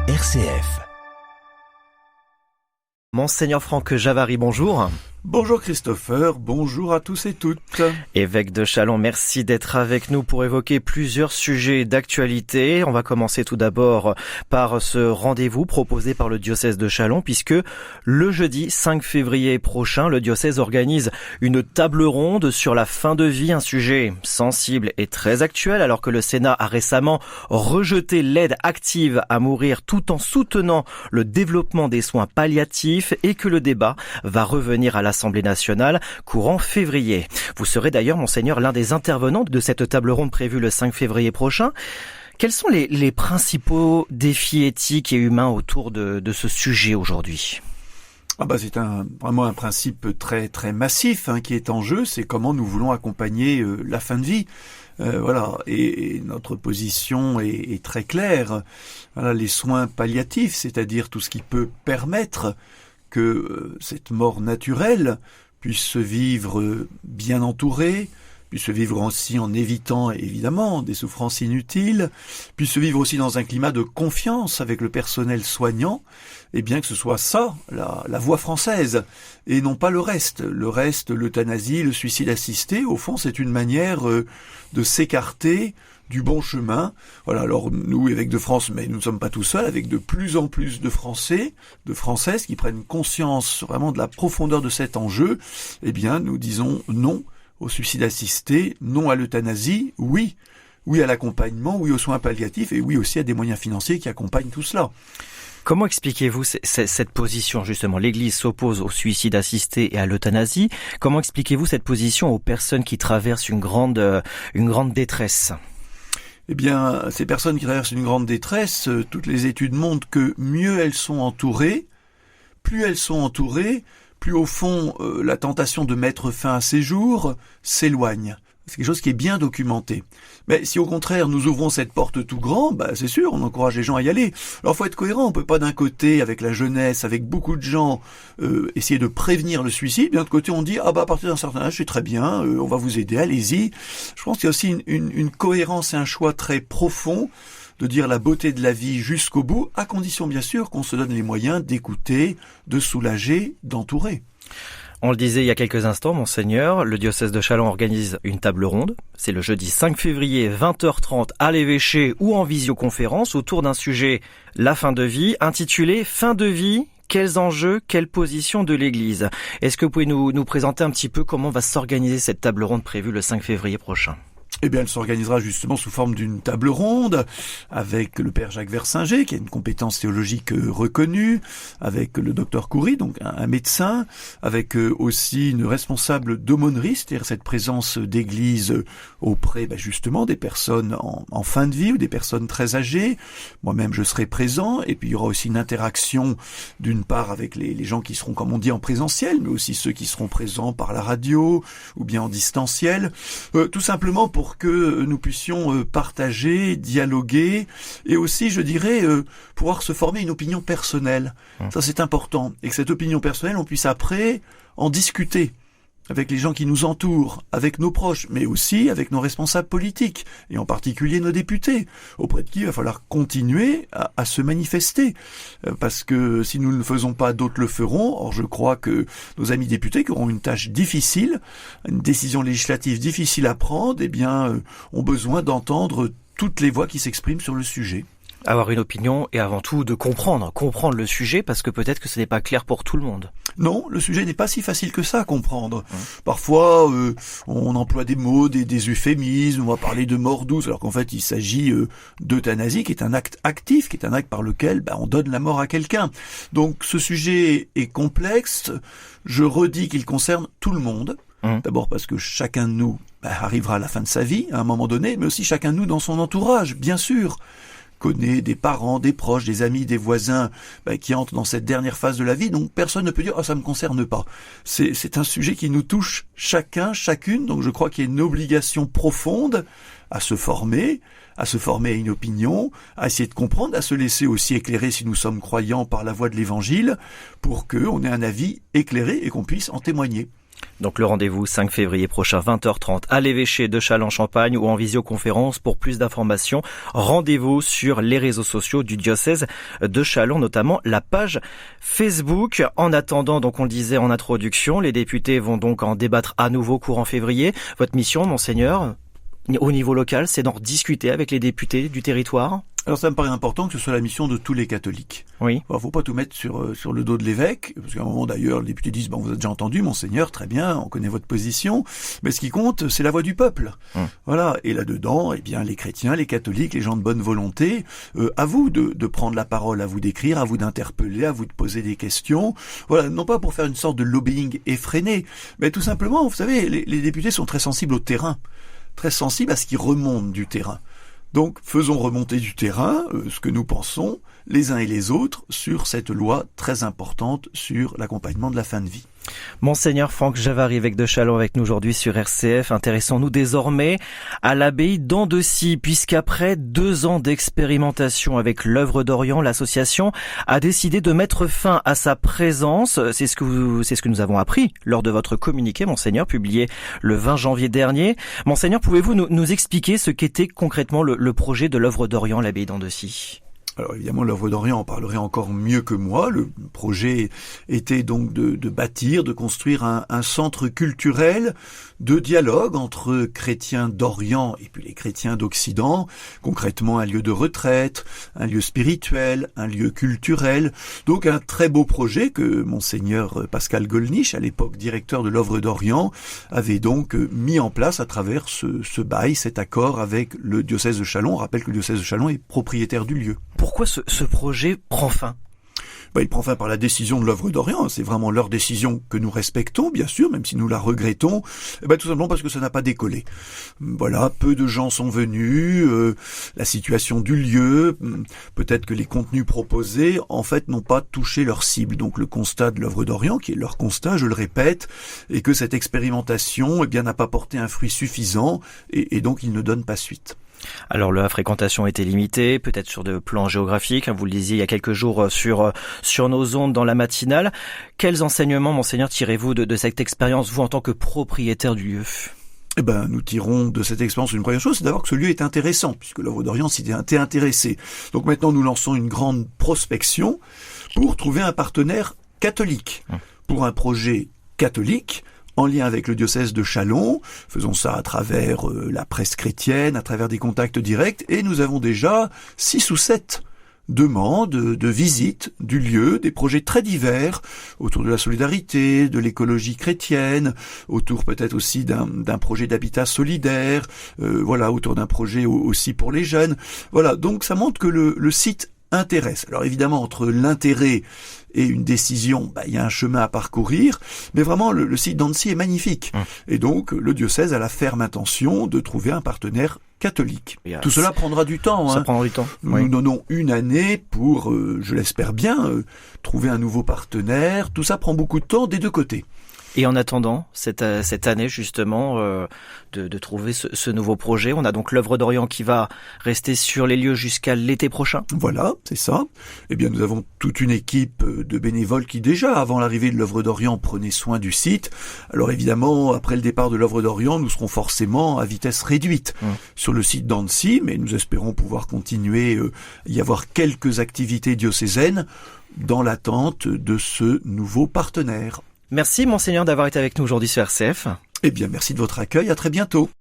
RCF. Monseigneur Franck Javary, bonjour. Bonjour Christopher, bonjour à tous et toutes. Évêque de Châlons, merci d'être avec nous pour évoquer plusieurs sujets d'actualité. On va commencer tout d'abord par ce rendez-vous proposé par le diocèse de Châlons, puisque le jeudi 5 février prochain, le diocèse organise une table ronde sur la fin de vie, un sujet sensible et très actuel, alors que le Sénat a récemment rejeté l'aide active à mourir tout en soutenant le développement des soins palliatifs et que le débat va revenir à l'Assemblée nationale courant février. Vous serez d'ailleurs, Monseigneur, l'un des intervenants de cette table ronde prévue le 5 février prochain. Quels sont les principaux défis éthiques et humains autour de ce sujet aujourd'hui ? C'est vraiment un principe très très massif qui est en jeu, c'est comment nous voulons accompagner la fin de vie. Et notre position est très claire. Les soins palliatifs, c'est-à-dire tout ce qui peut permettre que cette mort naturelle puisse se vivre bien entourée, puisse se vivre aussi en évitant évidemment des souffrances inutiles, puisse se vivre aussi dans un climat de confiance avec le personnel soignant, et bien que ce soit ça, la voie française, et non pas le reste. Le reste, l'euthanasie, le suicide assisté, au fond, c'est une manière de s'écarter du bon chemin. Alors nous, évêques de France, mais nous ne sommes pas tout seuls, avec de plus en plus de Français, de Françaises qui prennent conscience vraiment de la profondeur de cet enjeu, nous disons non au suicide assisté, non à l'euthanasie, oui à l'accompagnement, oui aux soins palliatifs et oui aussi à des moyens financiers qui accompagnent tout cela. Comment expliquez-vous cette position, justement? L'Église s'oppose au suicide assisté et à l'euthanasie. Comment expliquez-vous cette position aux personnes qui traversent une grande détresse? Ces personnes qui traversent une grande détresse, toutes les études montrent que mieux elles sont entourées, plus elles sont entourées, plus au fond la tentation de mettre fin à ces jours s'éloigne. C'est quelque chose qui est bien documenté. Mais si au contraire nous ouvrons cette porte tout grand, c'est sûr, on encourage les gens à y aller. Alors faut être cohérent, on peut pas d'un côté, avec la jeunesse, avec beaucoup de gens, essayer de prévenir le suicide, d'un autre côté on dit, à partir d'un certain âge c'est très bien, on va vous aider, allez-y. Je pense qu'il y a aussi une cohérence et un choix très profond de dire la beauté de la vie jusqu'au bout, à condition bien sûr qu'on se donne les moyens d'écouter, de soulager, d'entourer. On le disait il y a quelques instants, Monseigneur, le diocèse de Châlons organise une table ronde. C'est le jeudi 5 février, 20h30 à l'évêché ou en visioconférence autour d'un sujet, la fin de vie, intitulé « Fin de vie ». Quels enjeux, quelle position de l'Église? Est-ce que vous pouvez nous présenter un petit peu comment va s'organiser cette table ronde prévue le 5 février prochain? Elle s'organisera justement sous forme d'une table ronde avec le père Jacques Versinger, qui a une compétence théologique reconnue, avec le docteur Coury, donc un médecin, avec aussi une responsable d'aumônerie, c'est-à-dire cette présence d'église auprès justement des personnes en fin de vie ou des personnes très âgées. Moi-même, je serai présent, et puis il y aura aussi une interaction d'une part avec les gens qui seront, comme on dit, en présentiel, mais aussi ceux qui seront présents par la radio ou bien en distanciel, tout simplement pour que nous puissions partager, dialoguer et aussi, je dirais, pouvoir se former une opinion personnelle. Ça, c'est important. Et que cette opinion personnelle, on puisse après en discuter avec les gens qui nous entourent, avec nos proches, mais aussi avec nos responsables politiques, et en particulier nos députés, auprès de qui il va falloir continuer à se manifester. Parce que si nous ne le faisons pas, d'autres le feront. Or, je crois que nos amis députés qui auront une tâche difficile, une décision législative difficile à prendre, ont besoin d'entendre toutes les voix qui s'expriment sur le sujet. Avoir une opinion et avant tout de comprendre le sujet, parce que peut-être que ce n'est pas clair pour tout le monde. Non, le sujet n'est pas si facile que ça à comprendre. Parfois, on emploie des mots, des euphémismes, on va parler de mort douce, alors qu'en fait, il s'agit d'euthanasie, qui est un acte actif, qui est un acte par lequel on donne la mort à quelqu'un. Donc, ce sujet est complexe. Je redis qu'il concerne tout le monde. D'abord parce que chacun de nous arrivera à la fin de sa vie, à un moment donné, mais aussi chacun de nous dans son entourage, bien sûr. Connaît des parents, des proches, des amis, des voisins qui entrent dans cette dernière phase de la vie, donc personne ne peut dire « ça me concerne pas ». C'est un sujet qui nous touche chacun, chacune, donc je crois qu'il y a une obligation profonde à se former à une opinion, à essayer de comprendre, à se laisser aussi éclairer si nous sommes croyants par la voie de l'Évangile, pour qu'on ait un avis éclairé et qu'on puisse en témoigner. Donc le rendez-vous 5 février prochain, 20h30 à l'évêché de Châlons-Champagne ou en visioconférence. Pour plus d'informations, rendez-vous sur les réseaux sociaux du diocèse de Châlons, notamment la page Facebook. En attendant, donc on le disait en introduction, les députés vont donc en débattre à nouveau courant février. Votre mission, monseigneur, au niveau local, c'est d'en discuter avec les députés du territoire? Alors ça me paraît important que ce soit la mission de tous les catholiques. Oui. Alors, faut pas tout mettre sur le dos de l'évêque, parce qu'à un moment d'ailleurs, les députés disent vous avez déjà entendu, monseigneur, très bien, on connaît votre position, mais ce qui compte, c'est la voix du peuple. Voilà. Et là-dedans, eh bien, les chrétiens, les catholiques, les gens de bonne volonté, à vous de prendre la parole, à vous d'écrire, à vous d'interpeller, à vous de poser des questions. Voilà, non pas pour faire une sorte de lobbying effréné, mais tout simplement, vous savez, les députés sont très sensibles au terrain, très sensibles à ce qui remonte du terrain. Donc, faisons remonter du terrain ce que nous pensons, les uns et les autres, sur cette loi très importante sur l'accompagnement de la fin de vie. Monseigneur Franck Javary, évêque de Châlons, avec nous aujourd'hui sur RCF. Intéressons-nous désormais à l'abbaye d'Andessy, puisqu'après 2 ans d'expérimentation avec l'œuvre d'Orient, l'association a décidé de mettre fin à sa présence. C'est ce que nous avons appris lors de votre communiqué, monseigneur, publié le 20 janvier dernier. Monseigneur, pouvez-vous nous expliquer ce qu'était concrètement le projet de l'œuvre d'Orient, l'abbaye d'Andessy ? Alors évidemment, l'œuvre d'Orient en parlerait encore mieux que moi. Le projet était donc de bâtir, de construire un centre culturel de dialogue entre chrétiens d'Orient et puis les chrétiens d'Occident. Concrètement, un lieu de retraite, un lieu spirituel, un lieu culturel. Donc un très beau projet que monseigneur Pascal Gollnisch, à l'époque directeur de l'œuvre d'Orient, avait donc mis en place à travers ce bail, cet accord avec le diocèse de Châlons. On rappelle que le diocèse de Châlons est propriétaire du lieu. Pourquoi ce projet prend fin ? Il prend fin par la décision de l'œuvre d'Orient. C'est vraiment leur décision que nous respectons, bien sûr, même si nous la regrettons. Tout simplement parce que ça n'a pas décollé. Voilà, peu de gens sont venus, la situation du lieu, peut-être que les contenus proposés, en fait, n'ont pas touché leur cible. Donc le constat de l'œuvre d'Orient, qui est leur constat, je le répète, est que cette expérimentation, n'a pas porté un fruit suffisant, et donc il ne donne pas suite. Alors la fréquentation était limitée, peut-être sur de plans géographiques, vous le disiez il y a quelques jours sur nos ondes dans la matinale. Quels enseignements, monseigneur, tirez-vous de cette expérience, vous en tant que propriétaire du lieu ? Nous tirons de cette expérience une première chose, c'est d'abord que ce lieu est intéressant, puisque l'œuvre d'Orient s'y était intéressée. Donc maintenant nous lançons une grande prospection pour trouver un partenaire catholique, pour un projet catholique, en lien avec le diocèse de Châlons. Faisons ça à travers la presse chrétienne, à travers des contacts directs, et nous avons déjà 6 ou 7 demandes de visite du lieu, des projets très divers autour de la solidarité, de l'écologie chrétienne, autour peut-être aussi d'un projet d'habitat solidaire, autour d'un projet aussi pour les jeunes. Voilà, donc ça montre que le site intéresse. Alors évidemment, entre l'intérêt et une décision, il y a un chemin à parcourir, mais vraiment le site d'Andessy est magnifique. Et donc le diocèse a la ferme intention de trouver un partenaire catholique. Tout cela prendra du temps. Ça prendra du temps. Nous donnons 1 année pour, je l'espère bien, trouver un nouveau partenaire. Tout ça prend beaucoup de temps des 2 côtés. Et en attendant cette année justement de trouver ce nouveau projet, on a donc l'œuvre d'Orient qui va rester sur les lieux jusqu'à l'été prochain. Voilà, c'est ça. Nous avons toute une équipe de bénévoles qui déjà, avant l'arrivée de l'œuvre d'Orient, prenaient soin du site. Alors évidemment, après le départ de l'œuvre d'Orient, nous serons forcément à vitesse réduite sur le site d'Andessy, mais nous espérons pouvoir continuer, y avoir quelques activités diocésaines dans l'attente de ce nouveau partenaire. Merci monseigneur d'avoir été avec nous aujourd'hui sur RCF. Merci de votre accueil, à très bientôt.